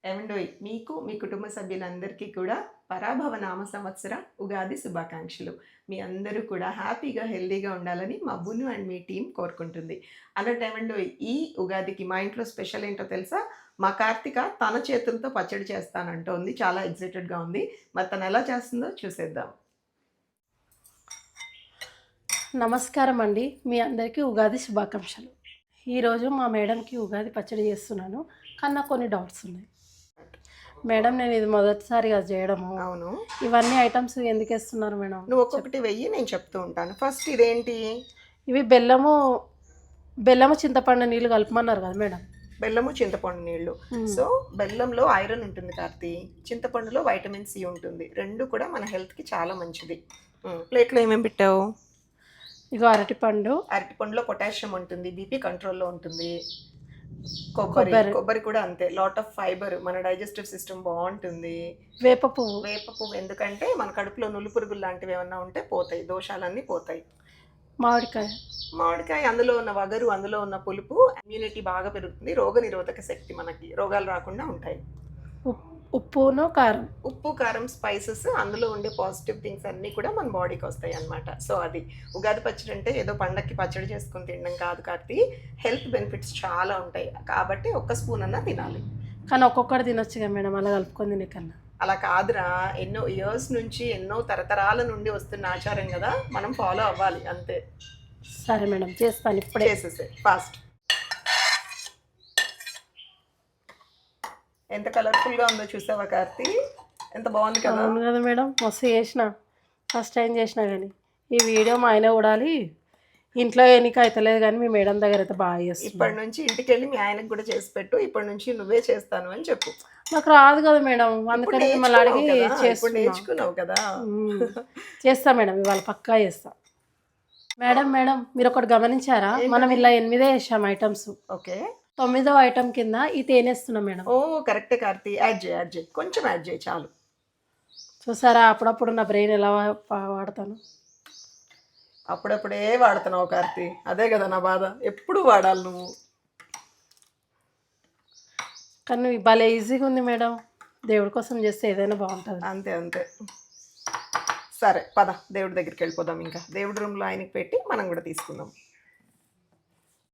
ఏమండోయ్ మీకు మీ కుటుంబ సభ్యులందరికీ కూడా పరాభవ నామ సంవత్సర ఉగాది శుభాకాంక్షలు. మీ అందరూ కూడా హ్యాపీగా, హెల్తీగా ఉండాలని మా బును అండ్ మీ టీమ్ కోరుకుంటుంది. అన్నట్టు ఏమండోయ్ ఈ ఉగాదికి మా ఇంట్లో స్పెషల్ ఏంటో తెలుసా? మా కార్తిక తన చేతులతో పచ్చడి చేస్తానంటోంది. చాలా ఎక్సైటెడ్‌గా ఉంది. మరి తను ఎలా చేస్తుందో చూసేద్దాం. నమస్కారం అండి. మీ అందరికీ ఉగాది శుభాకాంక్షలు. ఈరోజు మా మేడంకి ఉగాది పచ్చడి చేస్తున్నాను. కానీ నాకు కొన్ని డౌట్స్ ఉన్నాయి. మేడం, నేను ఇది మొదటిసారిగా చేయడము. అవును. ఇవన్నీ ఐటమ్స్ ఎందుకు వేస్తున్నారు మేడం? నువ్వు ఒక్కొక్కటి వెయ్యి, నేను చెప్తూ ఉంటాను. ఫస్ట్ ఇదేంటి? ఇవి బెల్లము చింతపండు నీళ్ళు కలపమన్నారు కదా మేడం. బెల్లము, చింతపండు నీళ్ళు. సో బెల్లంలో ఐరన్ ఉంటుంది కార్తీ, చింతపండులో వైటమిన్ సి ఉంటుంది. రెండు కూడా మన హెల్త్కి చాలా మంచిది. ప్లేట్లో ఏమేమి పెట్టావు? ఇగో అరటిపండులో పొటాషియం ఉంటుంది, బీపీ కంట్రోల్లో ఉంటుంది. కొబ్బరి కూడా అంతే, లాట్ ఆఫ్ ఫైబర్, మన డైజెస్టివ్ సిస్టమ్ బాగుంటుంది. వేప పువ్వు ఎందుకంటే మన కడుపులో నులు పురుగులు లాంటివి ఏమన్నా ఉంటే పోతాయి, దోషాలన్నీ పోతాయి. మామిడికాయ అందులో ఉన్న వగరు, అందులో ఉన్న పులుపు ఇమ్యూనిటీ బాగా పెరుగుతుంది, రోగ నిరోధక శక్తి, మనకి రోగాలు రాకుండా ఉంటాయి. ఉప్పు కారం స్పైసెస్, అందులో ఉండే పాజిటివ్ థింగ్స్ అన్నీ కూడా మన బాడీకి వస్తాయి అన్నమాట. సో అది ఉగాది పచ్చడి అంటే ఏదో పండక్కి పచ్చడి చేసుకుని తినడం కాదు కార్తీ, హెల్త్ బెనిఫిట్స్ చాలా ఉంటాయి. కాబట్టి ఒక్క స్పూన్ అన్నా తినాలి. కానీ ఒక్కొక్కటి తినొచ్చుగా మేడం, అలా కలుపుకొని తినకన్నా. అలా కాదురా, ఎన్నో ఇయర్స్ నుంచి, ఎన్నో తరతరాల నుండి వస్తున్న ఆచారం కదా, మనం ఫాలో అవ్వాలి అంతే. సరే మేడం, చేస్తాను. ఇప్పుడే చేసేసే ఫాస్ట్. ఎంత కలర్ఫుల్గా ఉందో చూసావా కార్తీ? ఎంత బాగుంది కదా? అవును కదా మేడం, మస్తు చేసిన. ఫస్ట్ టైం చేసిన. కానీ ఈ వీడియో మా ఆయన చూడాలి. ఇంట్లో ఎన్నిక అవుతలేదు కానీ మీ మేడం దగ్గర అయితే బాగా చేస్తుంది. ఇప్పటి నుంచి ఇంటికి వెళ్ళి మీ ఆయనకు కూడా చేసి పెట్టు. ఇప్పటి నుంచి నువ్వే చేస్తాను అని చెప్పు. నాకు రాదు కదా మేడం, అందుకని మిమ్మల్ని అడిగి నేర్చుకున్నావు కదా. చేస్తా మేడం, ఇవాళ పక్కా చేస్తా. మేడం మీరు ఒకటి గమనించారా? మనం ఇలా 8 వేసాం ఐటమ్స్. ఓకే, 9వ ఐటమ్ కింద ఈ తేనేస్తున్నాం మేడం. ఓ కరెక్టే కార్తీ, యాడ్ చేయి, కొంచెం యాడ్ చేయి చాలు. చూసారా, అప్పుడప్పుడు నా బ్రెయిన్ ఎలా వాడతాను. అప్పుడప్పుడే వాడుతున్నావు కార్తీ, అదే కదా నా బాధ. ఎప్పుడు వాడాలి నువ్వు. కానీ భలే ఈజీగా ఉంది మేడం, దేవుడి కోసం చేస్తే ఏదైనా బాగుంటుంది. అంతే. సరే పద, దేవుడి దగ్గరికి వెళ్ళిపోదాం. ఇంకా దేవుడి రూమ్లో ఆయనకి పెట్టి మనం కూడా తీసుకుందాం.